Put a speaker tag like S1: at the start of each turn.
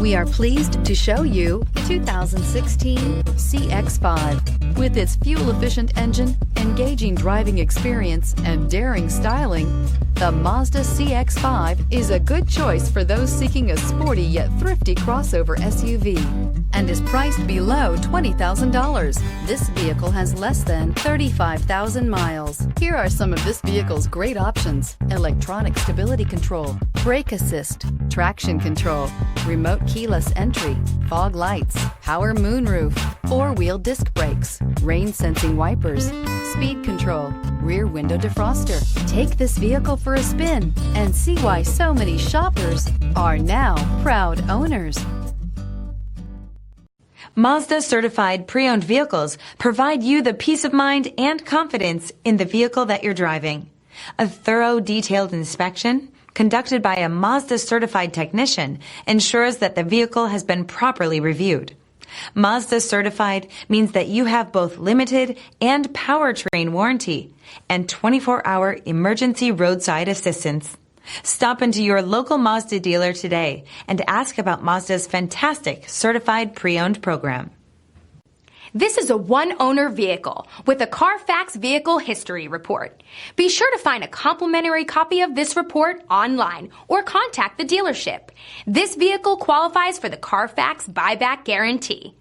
S1: We are pleased to show you the 2016 CX-5. With its fuel-efficient engine, engaging driving experience, and daring styling, the Mazda CX-5 is a good choice for those seeking a sporty yet thrifty crossover SUV and is priced below $20,000. This vehicle has less than 35,000 miles. Here are some of this vehicle's great options: electronic stability control, brake assist, traction control, remote keyless entry, fog lights, power moonroof, four-wheel disc brakes, rain sensing wipers, speed control, rear window defroster. Take this vehicle for a spin and see why so many shoppers are now proud owners.
S2: Mazda certified pre-owned vehicles provide you the peace of mind and confidence in the vehicle that you're driving. A thorough, detailed inspection conducted by a Mazda certified technician ensures that the vehicle has been properly reviewed. Mazda certified means that you have both limited and powertrain warranty and 24-hour emergency roadside assistance. Stop into your local Mazda dealer today and ask about Mazda's fantastic certified pre-owned program.
S3: This is a one-owner vehicle with a CARFAX Vehicle History Report. Be sure to find a complimentary copy of this report online or contact the dealership. This vehicle qualifies for the CARFAX Buyback Guarantee.